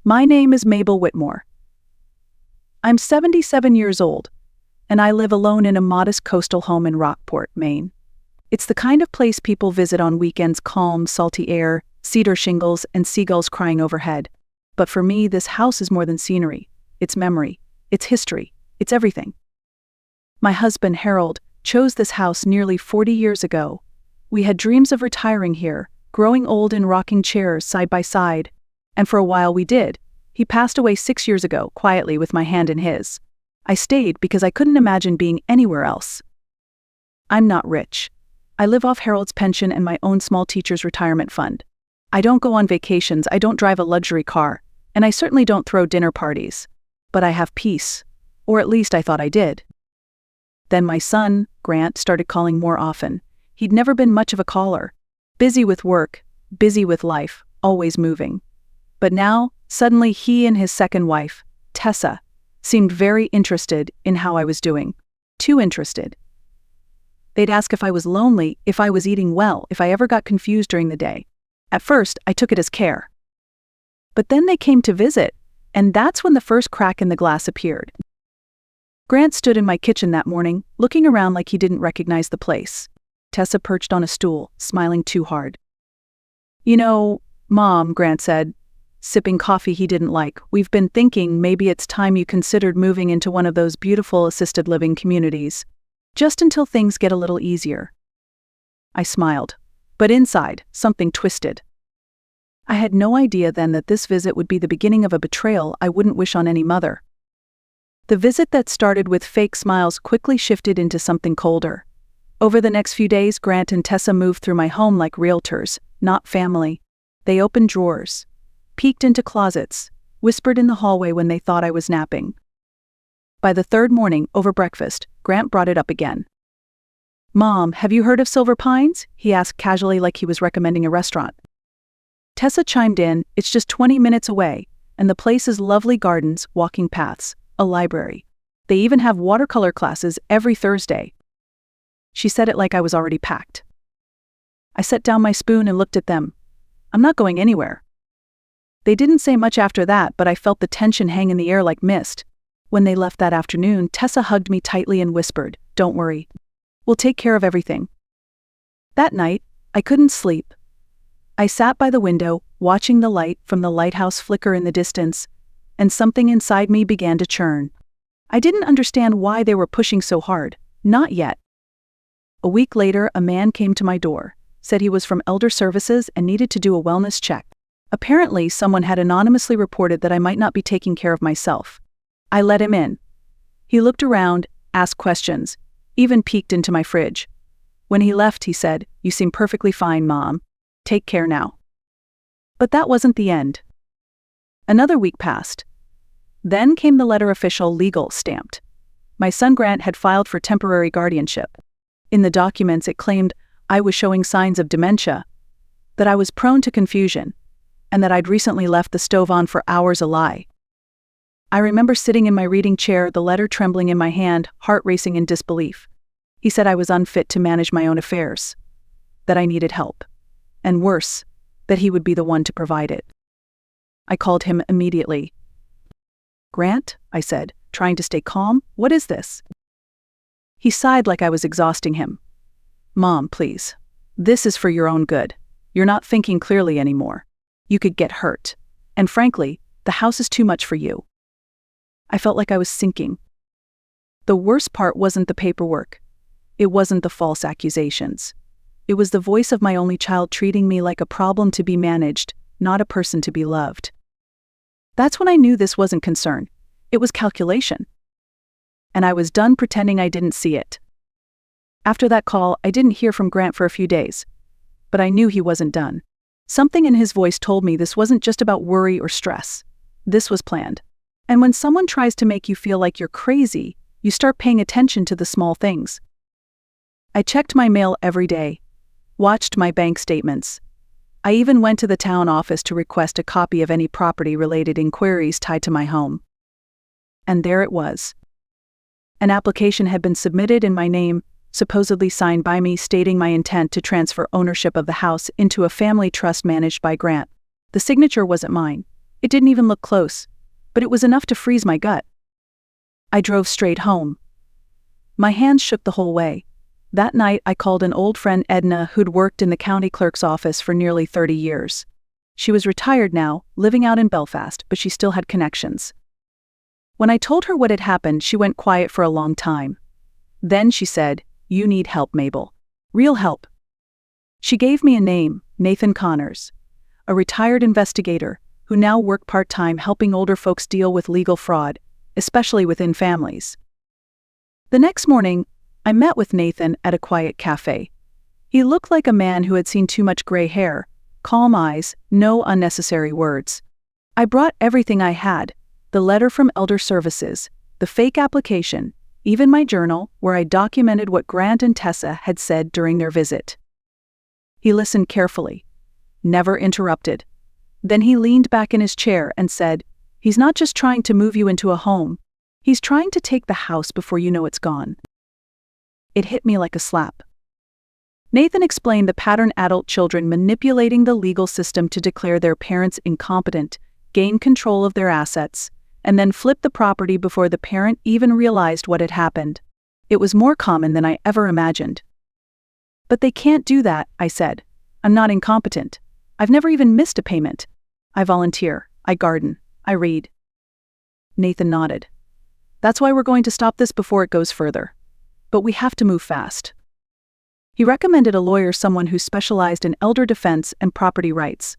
My name is Mabel Whitmore. I'm 77 years old, and I live alone in a modest coastal home in Rockport, Maine. It's the kind of place people visit on weekends: calm, salty air, cedar shingles, and seagulls crying overhead. But for me, this house is more than scenery. It's memory. It's history. It's everything. My husband, Harold, chose this house nearly 40 years ago. We had dreams of retiring here, growing old in rocking chairs side by side. And for a while we did. He passed away 6 years ago, quietly with my hand in his. I stayed because I couldn't imagine being anywhere else. I'm not rich. I live off Harold's pension and my own small teacher's retirement fund. I don't go on vacations, I don't drive a luxury car, and I certainly don't throw dinner parties. But I have peace. Or at least I thought I did. Then my son, Grant, started calling more often. He'd never been much of a caller. Busy with work, busy with life, always moving. But now, suddenly he and his second wife, Tessa, seemed very interested in how I was doing. Too interested. They'd ask if I was lonely, if I was eating well, if I ever got confused during the day. At first, I took it as care. But then they came to visit, and that's when the first crack in the glass appeared. Grant stood in my kitchen that morning, looking around like he didn't recognize the place. Tessa perched on a stool, smiling too hard. "You know, Mom," Grant said, sipping coffee he didn't like, "we've been thinking maybe it's time you considered moving into one of those beautiful assisted living communities. Just until things get a little easier." I smiled, but inside, something twisted. I had no idea then that this visit would be the beginning of a betrayal I wouldn't wish on any mother. The visit that started with fake smiles quickly shifted into something colder. Over the next few days, Grant and Tessa moved through my home like realtors, not family. They opened drawers, peeked into closets, whispered in the hallway when they thought I was napping. By the third morning, over breakfast, Grant brought it up again. "Mom, have you heard of Silver Pines?" he asked casually, like he was recommending a restaurant. Tessa chimed in, "It's just 20 minutes away, and the place is lovely: gardens, walking paths, a library. They even have watercolor classes every Thursday." She said it like I was already packed. I set down my spoon and looked at them. I'm not going anywhere. They didn't say much after that, but I felt the tension hang in the air like mist. When they left that afternoon, Tessa hugged me tightly and whispered, "Don't worry. We'll take care of everything." That night, I couldn't sleep. I sat by the window, watching the light from the lighthouse flicker in the distance, and something inside me began to churn. I didn't understand why they were pushing so hard, not yet. A week later, a man came to my door, said he was from Elder Services and needed to do a wellness check. Apparently, someone had anonymously reported that I might not be taking care of myself. I let him in. He looked around, asked questions, even peeked into my fridge. When he left, he said, "You seem perfectly fine, Mom. Take care now." But that wasn't the end. Another week passed. Then came the letter, official, legal, stamped. My son Grant had filed for temporary guardianship. In the documents, it claimed I was showing signs of dementia, that I was prone to confusion, and that I'd recently left the stove on for hours, a lie. I remember sitting in my reading chair, the letter trembling in my hand, heart racing in disbelief. He said I was unfit to manage my own affairs, that I needed help, and worse, that he would be the one to provide it. I called him immediately. "Grant," I said, trying to stay calm, "what is this?" He sighed like I was exhausting him. "Mom, please. This is for your own good. You're not thinking clearly anymore. You could get hurt. And frankly, the house is too much for you." I felt like I was sinking. The worst part wasn't the paperwork. It wasn't the false accusations. It was the voice of my only child treating me like a problem to be managed, not a person to be loved. That's when I knew this wasn't concern. It was calculation. And I was done pretending I didn't see it. After that call, I didn't hear from Grant for a few days. But I knew he wasn't done. Something in his voice told me this wasn't just about worry or stress. This was planned. And when someone tries to make you feel like you're crazy, you start paying attention to the small things. I checked my mail every day, watched my bank statements. I even went to the town office to request a copy of any property-related inquiries tied to my home. And there it was. An application had been submitted in my name, supposedly signed by me, stating my intent to transfer ownership of the house into a family trust managed by Grant. The signature wasn't mine. It didn't even look close, but it was enough to freeze my gut. I drove straight home. My hands shook the whole way. That night, I called an old friend, Edna, who'd worked in the county clerk's office for nearly 30 years. She was retired now, living out in Belfast, but she still had connections. When I told her what had happened, she went quiet for a long time. Then she said, "You need help, Mabel. Real help." She gave me a name, Nathan Connors, a retired investigator who now worked part-time helping older folks deal with legal fraud, especially within families. The next morning, I met with Nathan at a quiet cafe. He looked like a man who had seen too much gray hair, calm eyes, no unnecessary words. I brought everything I had, the letter from Elder Services, the fake application, even my journal where I documented what Grant and Tessa had said during their visit. He listened carefully, never interrupted. Then he leaned back in his chair and said, "He's not just trying to move you into a home. He's trying to take the house before you know it's gone." It hit me like a slap. Nathan explained the pattern: adult children manipulating the legal system to declare their parents incompetent, gain control of their assets, and then flip the property before the parent even realized what had happened. It was more common than I ever imagined. "But they can't do that," I said. "I'm not incompetent. I've never even missed a payment. I volunteer, I garden, I read." Nathan nodded. "That's why we're going to stop this before it goes further. But we have to move fast." He recommended a lawyer, someone who specialized in elder defense and property rights.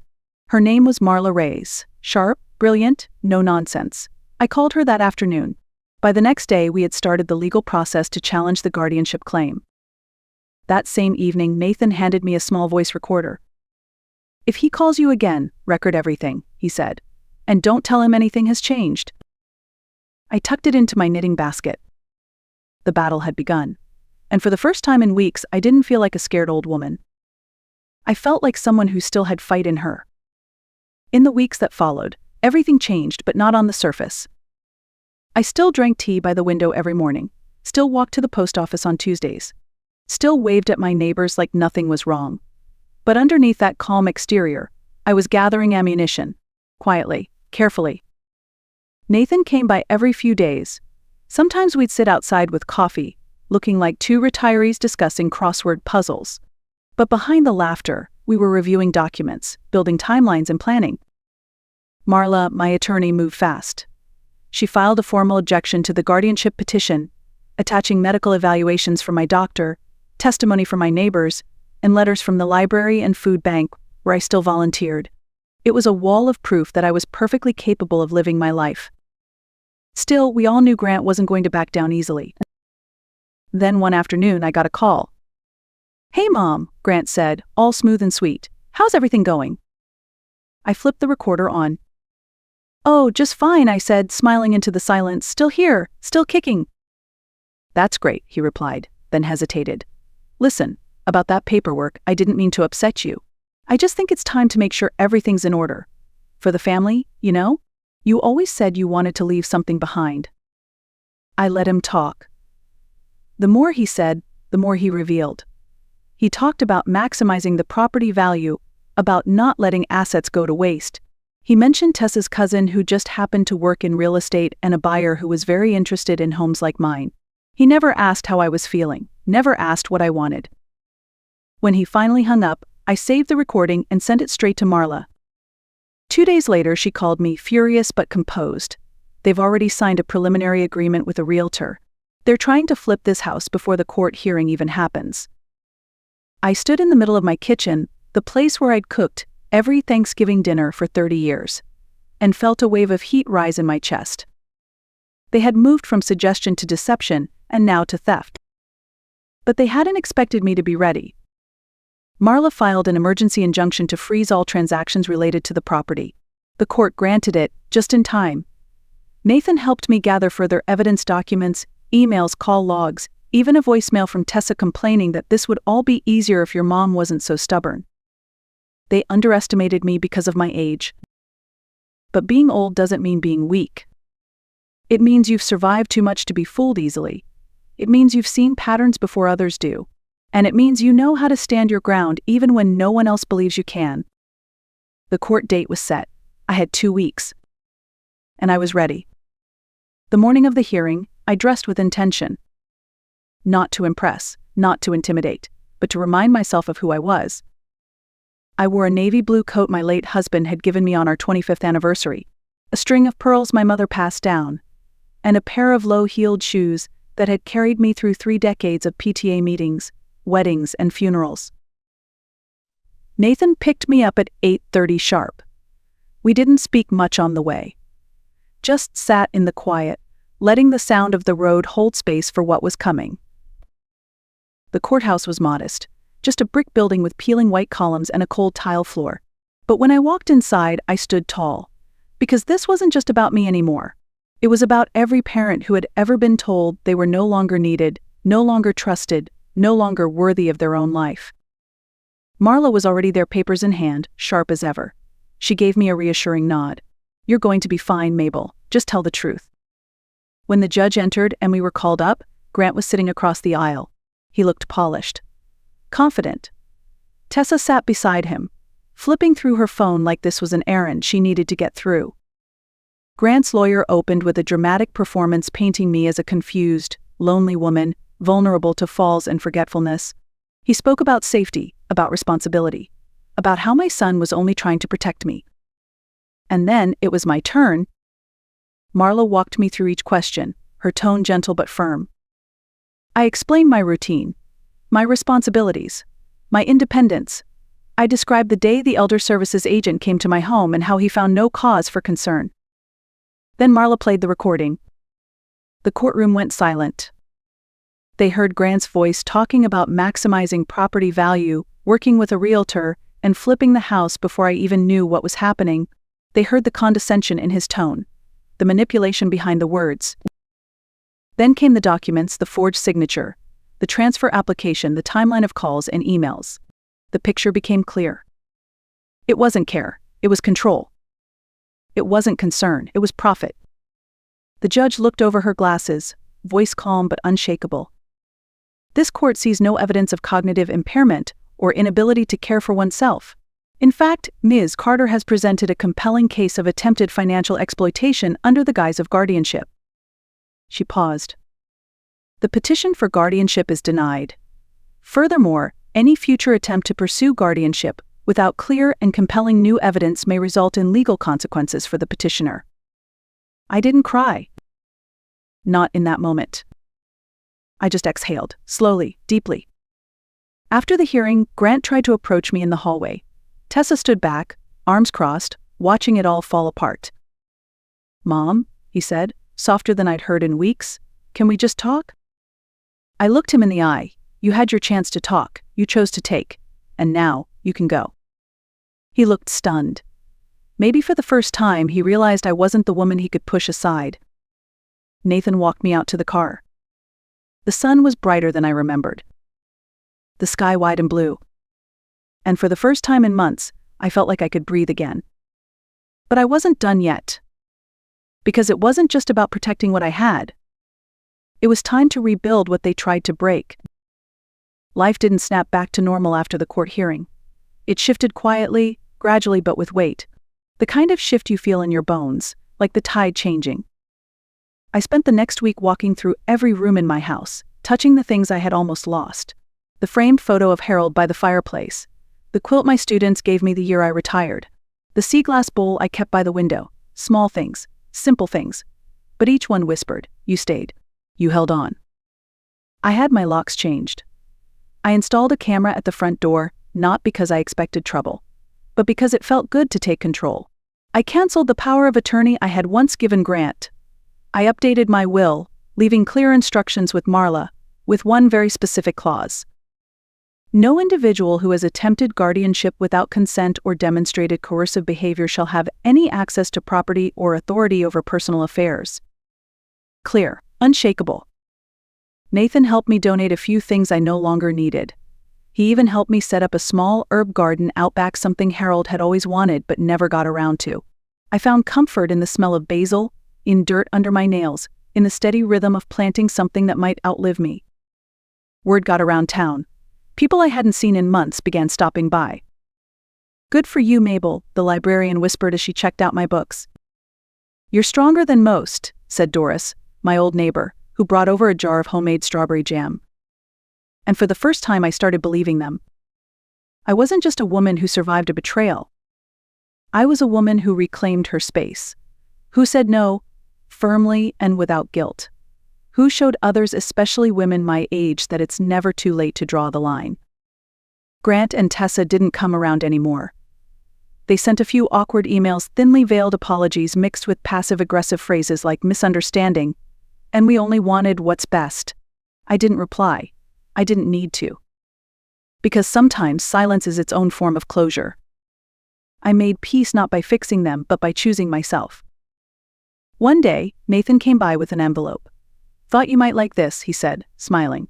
Her name was Marla Reyes. Sharp, brilliant, no nonsense. I called her that afternoon. By the next day, we had started the legal process to challenge the guardianship claim. That same evening, Nathan handed me a small voice recorder. "If he calls you again, record everything," he said. "And don't tell him anything has changed." I tucked it into my knitting basket. The battle had begun. And for the first time in weeks, I didn't feel like a scared old woman. I felt like someone who still had fight in her. In the weeks that followed, everything changed, but not on the surface. I still drank tea by the window every morning, still walked to the post office on Tuesdays, still waved at my neighbors like nothing was wrong. But underneath that calm exterior, I was gathering ammunition, quietly, carefully. Nathan came by every few days. Sometimes we'd sit outside with coffee, looking like two retirees discussing crossword puzzles. But behind the laughter, we were reviewing documents, building timelines and planning. Marla, my attorney, moved fast. She filed a formal objection to the guardianship petition, attaching medical evaluations from my doctor, testimony from my neighbors, and letters from the library and food bank, where I still volunteered. It was a wall of proof that I was perfectly capable of living my life. Still, we all knew Grant wasn't going to back down easily. Then one afternoon, I got a call. "Hey, Mom," Grant said, all smooth and sweet. "How's everything going?" I flipped the recorder on. "Oh, just fine," I said, smiling into the silence. "Still here, still kicking." "That's great," he replied, then hesitated. "Listen, about that paperwork, I didn't mean to upset you. I just think it's time to make sure everything's in order. For the family, you know? You always said you wanted to leave something behind." I let him talk. The more he said, the more he revealed. He talked about maximizing the property value, about not letting assets go to waste. He mentioned Tessa's cousin who just happened to work in real estate and a buyer who was very interested in homes like mine. He never asked how I was feeling, never asked what I wanted. When he finally hung up, I saved the recording and sent it straight to Marla. 2 days later, she called me, furious but composed. "They've already signed a preliminary agreement with a realtor. They're trying to flip this house before the court hearing even happens." I stood in the middle of my kitchen, the place where I'd cooked every Thanksgiving dinner for 30 years, and felt a wave of heat rise in my chest. They had moved from suggestion to deception, and now to theft. But they hadn't expected me to be ready. Marla filed an emergency injunction to freeze all transactions related to the property. The court granted it, just in time. Nathan helped me gather further evidence, documents, emails, call logs, even a voicemail from Tessa complaining that this would all be easier if your mom wasn't so stubborn. They underestimated me because of my age. But being old doesn't mean being weak. It means you've survived too much to be fooled easily. It means you've seen patterns before others do. And it means you know how to stand your ground even when no one else believes you can. The court date was set. I had 2 weeks. And I was ready. The morning of the hearing, I dressed with intention. Not to impress, not to intimidate, but to remind myself of who I was. I wore a navy blue coat my late husband had given me on our 25th anniversary, a string of pearls my mother passed down, and a pair of low-heeled shoes that had carried me through 3 decades of PTA meetings, weddings, and funerals. Nathan picked me up at 8:30 sharp. We didn't speak much on the way. Just sat in the quiet, letting the sound of the road hold space for what was coming. The courthouse was modest, just a brick building with peeling white columns and a cold tile floor. But when I walked inside, I stood tall. Because this wasn't just about me anymore. It was about every parent who had ever been told they were no longer needed, no longer trusted, no longer worthy of their own life. Marla was already there, papers in hand, sharp as ever. She gave me a reassuring nod. "You're going to be fine, Mabel. Just tell the truth." When the judge entered and we were called up, Grant was sitting across the aisle. He looked polished. Confident. Tessa sat beside him, flipping through her phone like this was an errand she needed to get through. Grant's lawyer opened with a dramatic performance painting me as a confused, lonely woman, vulnerable to falls and forgetfulness. He spoke about safety, about responsibility, about how my son was only trying to protect me. And then it was my turn. Marla walked me through each question, her tone gentle but firm. I explained my routine, my responsibilities, my independence. I described the day the Elder Services agent came to my home and how he found no cause for concern. Then Marla played the recording. The courtroom went silent. They heard Grant's voice talking about maximizing property value, working with a realtor, and flipping the house before I even knew what was happening. They heard the condescension in his tone, the manipulation behind the words. Then came the documents, the forged signature, the transfer application, the timeline of calls and emails. The picture became clear. It wasn't care, it was control. It wasn't concern, it was profit. The judge looked over her glasses, voice calm but unshakable. This court sees no evidence of cognitive impairment or inability to care for oneself. In fact, Ms. Carter has presented a compelling case of attempted financial exploitation under the guise of guardianship. She paused. The petition for guardianship is denied. Furthermore, any future attempt to pursue guardianship without clear and compelling new evidence may result in legal consequences for the petitioner. I didn't cry. Not in that moment. I just exhaled, slowly, deeply. After the hearing, Grant tried to approach me in the hallway. Tessa stood back, arms crossed, watching it all fall apart. "Mom," he said, softer than I'd heard in weeks, "can we just talk?" I looked him in the eye. "You had your chance to talk, you chose to take, and now, you can go." He looked stunned. Maybe for the first time he realized I wasn't the woman he could push aside. Nathan walked me out to the car. The sun was brighter than I remembered. The sky wide and blue. And for the first time in months, I felt like I could breathe again. But I wasn't done yet. Because it wasn't just about protecting what I had. It was time to rebuild what they tried to break. Life didn't snap back to normal after the court hearing. It shifted quietly, gradually but with weight. The kind of shift you feel in your bones, like the tide changing. I spent the next week walking through every room in my house, touching the things I had almost lost. The framed photo of Harold by the fireplace. The quilt my students gave me the year I retired. The sea glass bowl I kept by the window. Small things, simple things. But each one whispered, "You stayed. You held on." I had my locks changed. I installed a camera at the front door, not because I expected trouble, but because it felt good to take control. I canceled the power of attorney I had once given Grant. I updated my will, leaving clear instructions with Marla, with one very specific clause. No individual who has attempted guardianship without consent or demonstrated coercive behavior shall have any access to property or authority over personal affairs. Clear, unshakable. Nathan helped me donate a few things I no longer needed. He even helped me set up a small herb garden out back, something Harold had always wanted but never got around to. I found comfort in the smell of basil, in dirt under my nails, in the steady rhythm of planting something that might outlive me. Word got around town. People I hadn't seen in months began stopping by. Good for you, Mabel, the librarian whispered as she checked out my books. You're stronger than most, said Doris, my old neighbor, who brought over a jar of homemade strawberry jam. And for the first time I started believing them. I wasn't just a woman who survived a betrayal. I was a woman who reclaimed her space, who said no, firmly and without guilt, who showed others, especially women my age, that it's never too late to draw the line. Grant and Tessa didn't come around anymore. They sent a few awkward emails, thinly veiled apologies mixed with passive-aggressive phrases like misunderstanding, and we only wanted what's best. I didn't reply. I didn't need to. Because sometimes silence is its own form of closure. I made peace not by fixing them, but by choosing myself. One day, Nathan came by with an envelope. Thought you might like this, he said, smiling.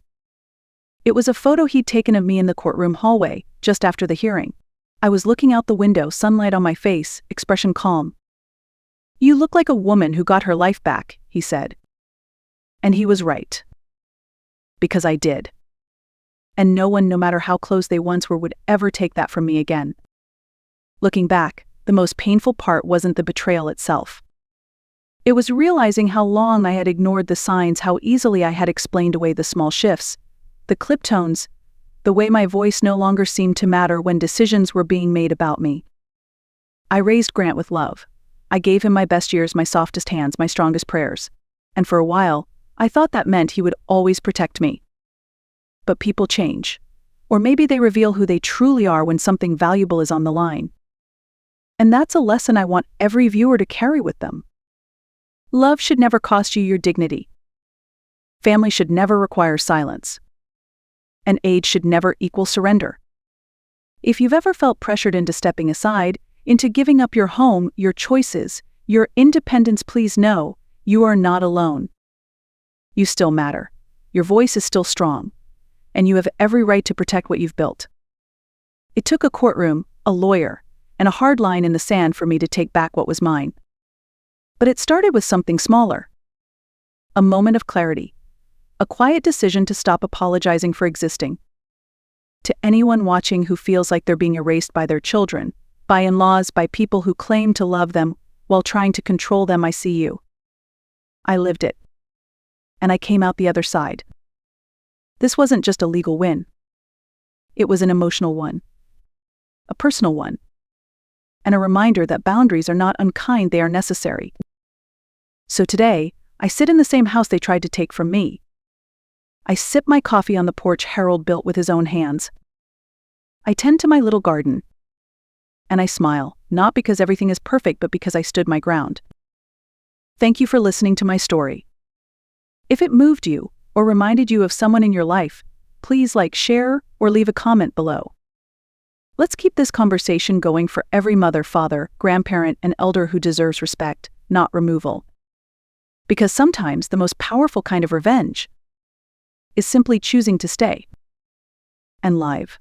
It was a photo he'd taken of me in the courtroom hallway, just after the hearing. I was looking out the window, sunlight on my face, expression calm. You look like a woman who got her life back, he said. And he was right. Because I did. And no one, no matter how close they once were, would ever take that from me again. Looking back, the most painful part wasn't the betrayal itself. It was realizing how long I had ignored the signs, how easily I had explained away the small shifts, the clip tones, the way my voice no longer seemed to matter when decisions were being made about me. I raised Grant with love. I gave him my best years, my softest hands, my strongest prayers. And for a while, I thought that meant he would always protect me. But people change. Or maybe they reveal who they truly are when something valuable is on the line. And that's a lesson I want every viewer to carry with them. Love should never cost you your dignity. Family should never require silence. And age should never equal surrender. If you've ever felt pressured into stepping aside, into giving up your home, your choices, your independence, please know, you are not alone. You still matter. Your voice is still strong. And you have every right to protect what you've built. It took a courtroom, a lawyer, and a hard line in the sand for me to take back what was mine. But it started with something smaller. A moment of clarity. A quiet decision to stop apologizing for existing. To anyone watching who feels like they're being erased by their children, by in-laws, by people who claim to love them while trying to control them, I see you. I lived it. And I came out the other side. This wasn't just a legal win. It was an emotional one. A personal one. And a reminder that boundaries are not unkind, they are necessary. So today, I sit in the same house they tried to take from me. I sip my coffee on the porch Harold built with his own hands. I tend to my little garden. And I smile, not because everything is perfect, but because I stood my ground. Thank you for listening to my story. If it moved you, or reminded you of someone in your life, please like, share, or leave a comment below. Let's keep this conversation going for every mother, father, grandparent, and elder who deserves respect, not removal. Because sometimes the most powerful kind of revenge is simply choosing to stay and live.